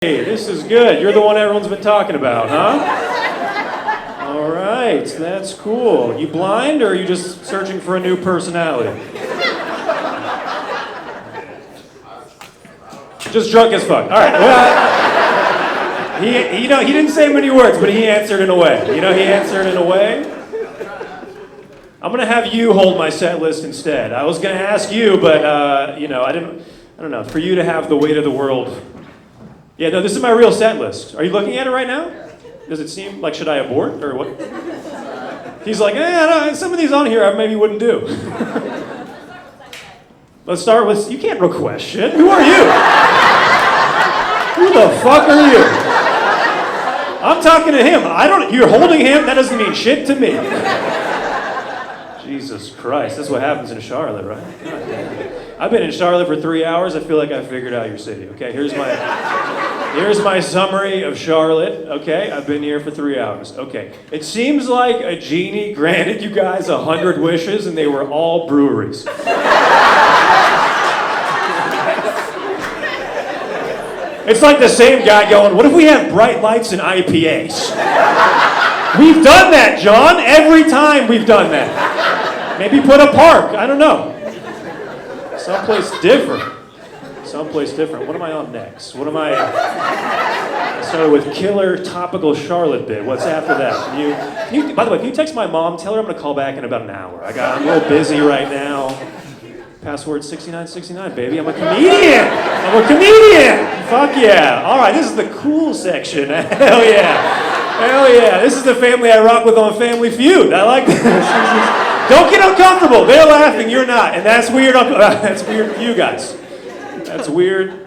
Hey, this is good. You're the one everyone's been talking about, huh? All right, that's cool. You blind, or are you just searching for a new personality? Just drunk as fuck. All right. Well, he didn't say many words, but he answered in a way. He answered in a way. I'm gonna have you hold my set list instead. I was gonna ask you, but I don't know. For you to have the weight of the world. Yeah, no, this is my real set list. Are you looking at it right now? Does it seem like, should I abort, or what? He's like, some of these on here I maybe wouldn't do. Let's start with, you can't request shit. Who are you? Who the fuck are you? I'm talking to him. You're holding him? That doesn't mean shit to me. Jesus Christ, that's what happens in Charlotte, right? God damn. I've been in Charlotte for 3 hours. I feel like I figured out your city. Okay, here's my summary of Charlotte. Okay, I've been here for 3 hours. Okay, it seems like a genie granted you guys 100 wishes, and they were all breweries. It's like the same guy going, "What if we have bright lights and IPAs?" We've done that, John. Every time we've done that. Maybe put a park. I don't know. Someplace different. Someplace different. What am I on next? I started with killer topical Charlotte bit. What's after that? By the way, can you text my mom? Tell her I'm going to call back in about an hour. I'm a little busy right now. Password 6969, baby. I'm a comedian. Fuck yeah. All right, this is the cool section. Hell yeah. Hell yeah. This is the family I rock with on Family Feud. I like this. Don't get uncomfortable. They're laughing, you're not. And that's weird. That's weird for you guys. That's weird.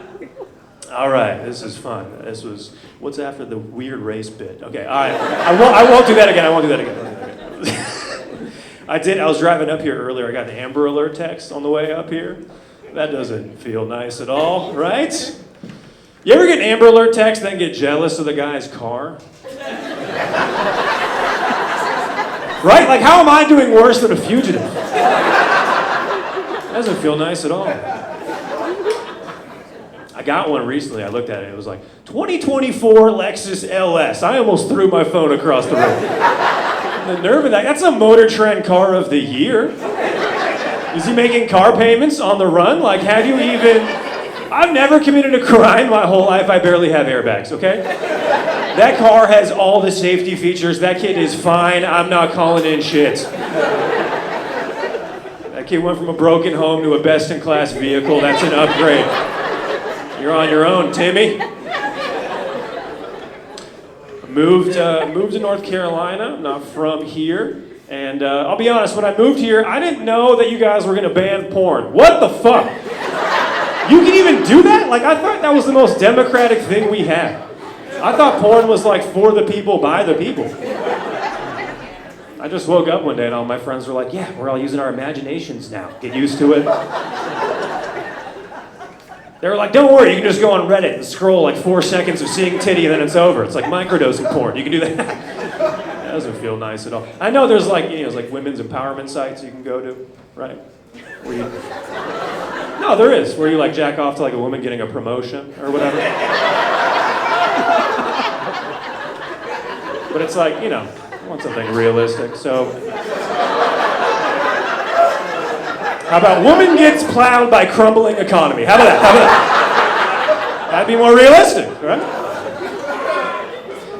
All right, this is fun. This was, what's after the weird race bit? Okay, all right. I won't do that again. I was driving up here earlier. I got an Amber Alert text on the way up here. That doesn't feel nice at all, right? You ever get an Amber Alert text and then get jealous of the guy's car? Right? Like, how am I doing worse than a fugitive? That doesn't feel nice at all. I got one recently. I looked at it. It was like, 2024 Lexus LS. I almost threw my phone across the road. The nerve of that. That's a Motor Trend car of the year. Is he making car payments on the run? Like, have you even... I've never committed a crime my whole life. I barely have airbags, okay? That car has all the safety features. That kid is fine. I'm not calling in shit. That kid went from a broken home to a best-in-class vehicle. That's an upgrade. You're on your own, Timmy. Moved to North Carolina, not from here. And I'll be honest, when I moved here, I didn't know that you guys were going to ban porn. What the fuck? You can even do that? Like, I thought that was the most democratic thing we had. I thought porn was like for the people, by the people. I just woke up one day and all my friends were like, yeah, we're all using our imaginations now. Get used to it. They were like, don't worry, you can just go on Reddit and scroll like 4 seconds of seeing titty and then it's over. It's like microdosing porn. You can do that. That doesn't feel nice at all. I know there's like, there's like women's empowerment sites you can go to, right? No, there is, where you like jack off to like a woman getting a promotion or whatever. But it's like, I want something realistic, so. How about woman gets plowed by crumbling economy? How about that? That'd be more realistic, right?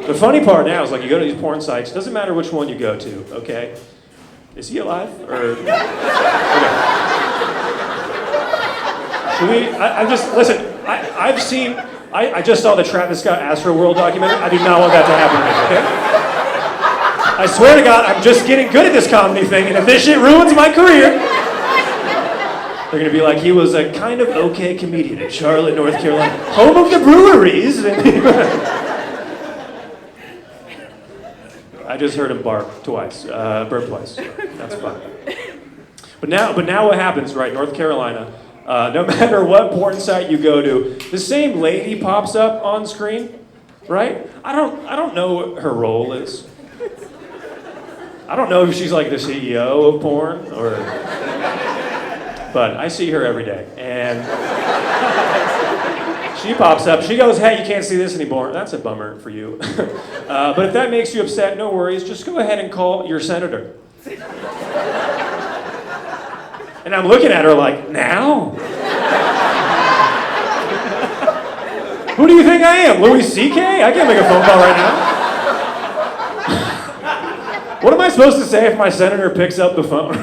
The funny part now is like you go to these porn sites, doesn't matter which one you go to, okay? Is he alive? Or, okay. Should we, I just saw the Travis Scott Astroworld documentary. I do not want that to happen to me, okay? I swear to God, I'm just getting good at this comedy thing, and if this shit ruins my career, they're gonna be like, he was a kind of okay comedian in Charlotte, North Carolina, home of the breweries. I just heard him burp twice. So that's fine. But now what happens, right? North Carolina. No matter what porn site you go to, the same lady pops up on screen, right? I don't know what her role is. I don't know if she's like the CEO of porn but I see her every day, and She pops up. She goes, hey, you can't see this anymore. That's a bummer for you. But if that makes you upset, no worries. Just go ahead and call your senator. And I'm looking at her like, now? Who do you think I am? Louis C.K.? I can't make a phone call right now. What am I supposed to say if my senator picks up the phone?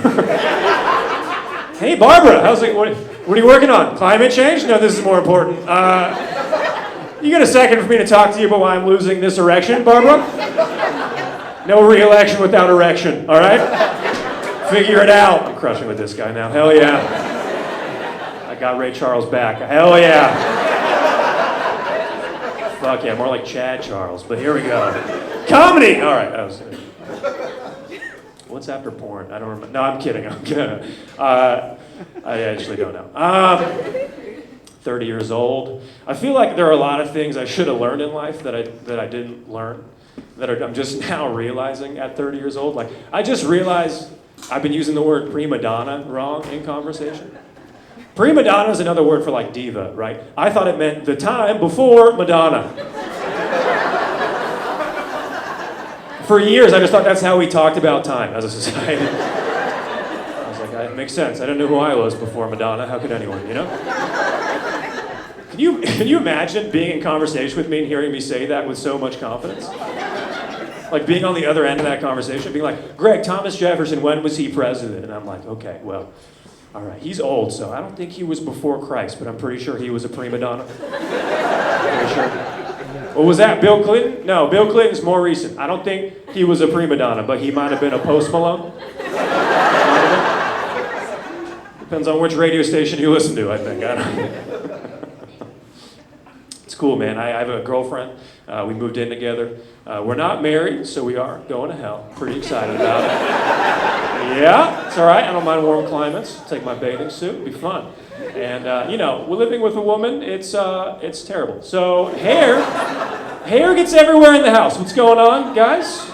Hey, Barbara, how's it? What are you working on? Climate change? No, this is more important. You got a second for me to talk to you about why I'm losing this erection, Barbara? No re-election without erection, all right? Figure it out. I'm crushing with this guy now. Hell yeah. I got Ray Charles back. Hell yeah. Fuck yeah, more like Chad Charles, but here we go. Comedy! All right, what's after porn? I don't remember. No, I'm kidding. I actually don't know. 30 years old. I feel like there are a lot of things I should have learned in life that I didn't learn, I'm just now realizing at 30 years old. Like, I just realized I've been using the word prima donna wrong in conversation. Prima donna is another word for like diva, right? I thought it meant the time before Madonna. For years, I just thought that's how we talked about time as a society. I was like, it makes sense. I didn't know who I was before Madonna. How could anyone, you know? Can you imagine being in conversation with me and hearing me say that with so much confidence? Like being on the other end of that conversation, being like, Greg, Thomas Jefferson, when was he president? And I'm like, okay, well, all right, he's old, so I don't think he was before Christ, but I'm pretty sure he was a prima donna. Pretty sure. What was that, Bill Clinton? No, Bill Clinton's more recent. I don't think he was a prima donna, but he might have been a Post Malone. Depends on which radio station you listen to, I think. I don't know. It's cool, man. I have a girlfriend. We moved in together. We're not married, so we are going to hell. Pretty excited about it. Yeah, it's all right. I don't mind warm climates. Take my bathing suit. It'll be fun. And, we're living with a woman. It's terrible. So hair gets everywhere in the house. What's going on, guys?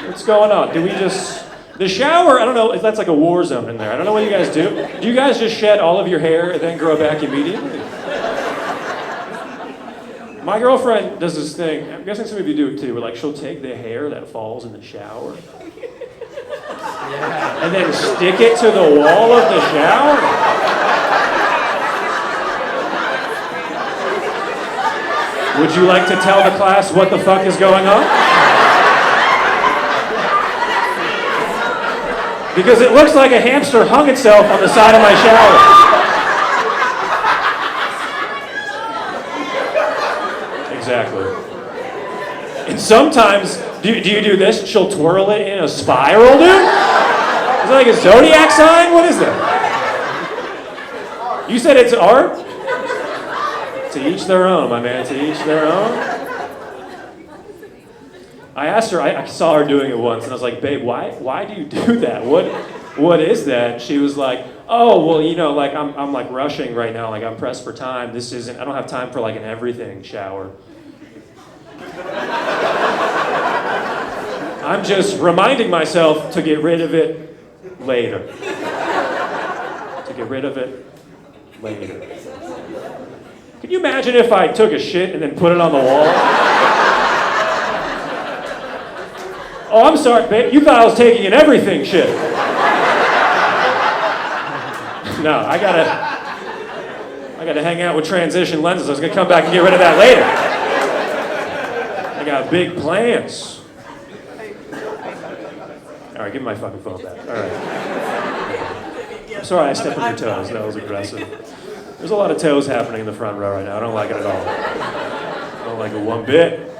What's going on? The shower, I don't know, that's like a war zone in there. I don't know what you guys do. Do you guys just shed all of your hair and then grow back immediately? My girlfriend does this thing, I'm guessing some of you do it too, where like she'll take the hair that falls in the shower and then stick it to the wall of the shower. Would you like to tell the class what the fuck is going on? Because it looks like a hamster hung itself on the side of my shower. Exactly. And sometimes, do you do this? She'll twirl it in a spiral, dude? Is it like a zodiac sign? What is that? You said it's art? To each their own, my man. To each their own. I asked her, I saw her doing it once, and I was like, babe, why do you do that? What is that? She was like, oh, well, like I'm like rushing right now, like I'm pressed for time. I don't have time for like an everything shower. I'm just reminding myself to get rid of it later. To get rid of it later. Can you imagine if I took a shit and then put it on the wall? Oh, I'm sorry, babe. You thought I was taking an everything shit. No, I gotta hang out with transition lenses. I was gonna come back and get rid of that later. I got big plans. All right, give me my fucking phone back. All right. I'm sorry I stepped on your toes. That was aggressive. There's a lot of toes happening in the front row right now. I don't like it at all. I don't like it one bit.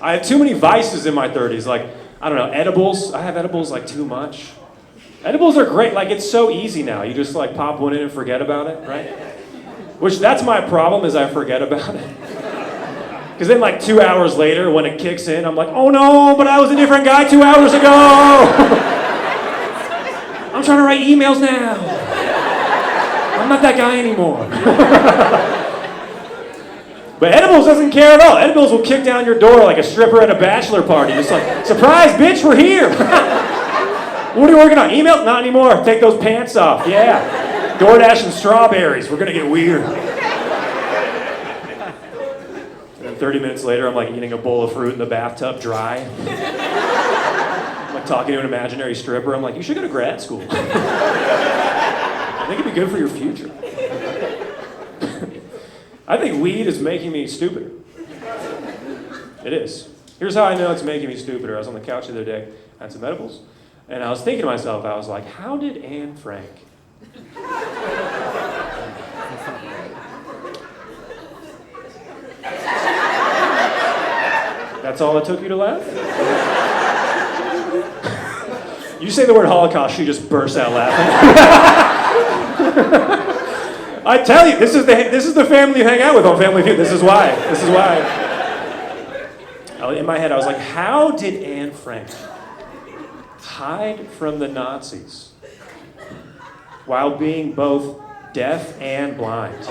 I had too many vices in my 30s. Like, I don't know, edibles. I have edibles like too much. Edibles are great. Like, it's so easy now. You just like pop one in and forget about it, right? Which, that's my problem, is I forget about it. Because then like 2 hours later, when it kicks in, I'm like, oh no, but I was a different guy 2 hours ago. I'm trying to write emails now. I'm not that guy anymore. But edibles doesn't care at all. Edibles will kick down your door like a stripper at a bachelor party. Just like, surprise, bitch, we're here. What are you working on? Email? Not anymore. Take those pants off. Yeah. DoorDash and strawberries. We're going to get weird. Like 30 minutes later, I'm like eating a bowl of fruit in the bathtub dry. I'm like talking to an imaginary stripper. I'm like, you should go to grad school. I think it'd be good for your future. I think weed is making me stupider. It is. Here's how I know it's making me stupider. I was on the couch the other day, I had some edibles, and I was thinking to myself, I was like, how did Anne Frank That's all it took you to laugh? You say the word Holocaust, she just bursts out laughing. I tell you, this is the family you hang out with on Family Feud. This is why. In my head, I was like, how did Anne Frank hide from the Nazis while being both deaf and blind?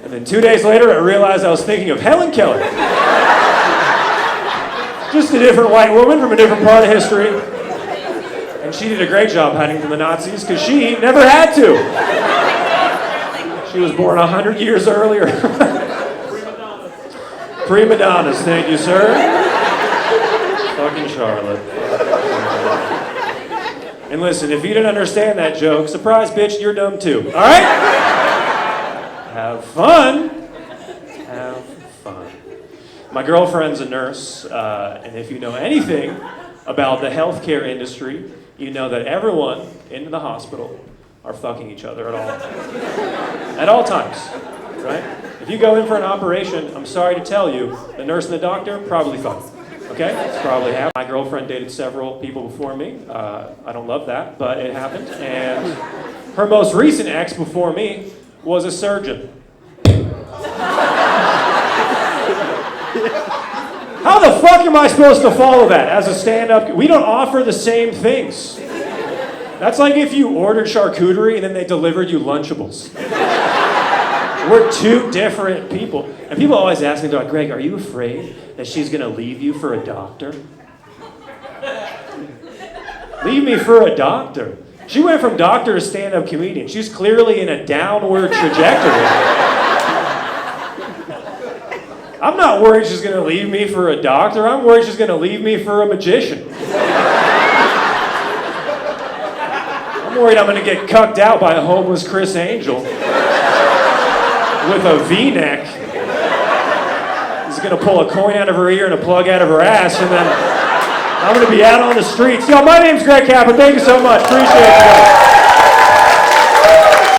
And then 2 days later, I realized I was thinking of Helen Keller. Just a different white woman from a different part of history. And she did a great job hiding from the Nazis because she never had to. She was born 100 years earlier. Prima donnas, thank you, sir. Fucking Charlotte. And listen, if you didn't understand that joke, surprise, bitch, you're dumb too. All right? Have fun. Have fun. My girlfriend's a nurse, and if you know anything about the healthcare industry, you know that everyone in the hospital are fucking each other at all times, right? If you go in for an operation, I'm sorry to tell you, the nurse and the doctor probably fucking. Okay? It's probably happened. My girlfriend dated several people before me. I don't love that, but it happened. And her most recent ex before me was a surgeon. How the fuck am I supposed to follow that as a stand-up? We don't offer the same things. That's like if you ordered charcuterie and then they delivered you Lunchables. We're two different people. And people always ask me, they're like, Greg, are you afraid that she's gonna leave you for a doctor? Leave me for a doctor? She went from doctor to stand-up comedian. She's clearly in a downward trajectory. I'm not worried she's going to leave me for a doctor. I'm worried she's going to leave me for a magician. I'm worried I'm going to get cucked out by a homeless Chris Angel with a V-neck. He's going to pull a coin out of her ear and a plug out of her ass, and then I'm going to be out on the streets. Yo, my name's Greg Capra. Thank you so much. Appreciate you guys.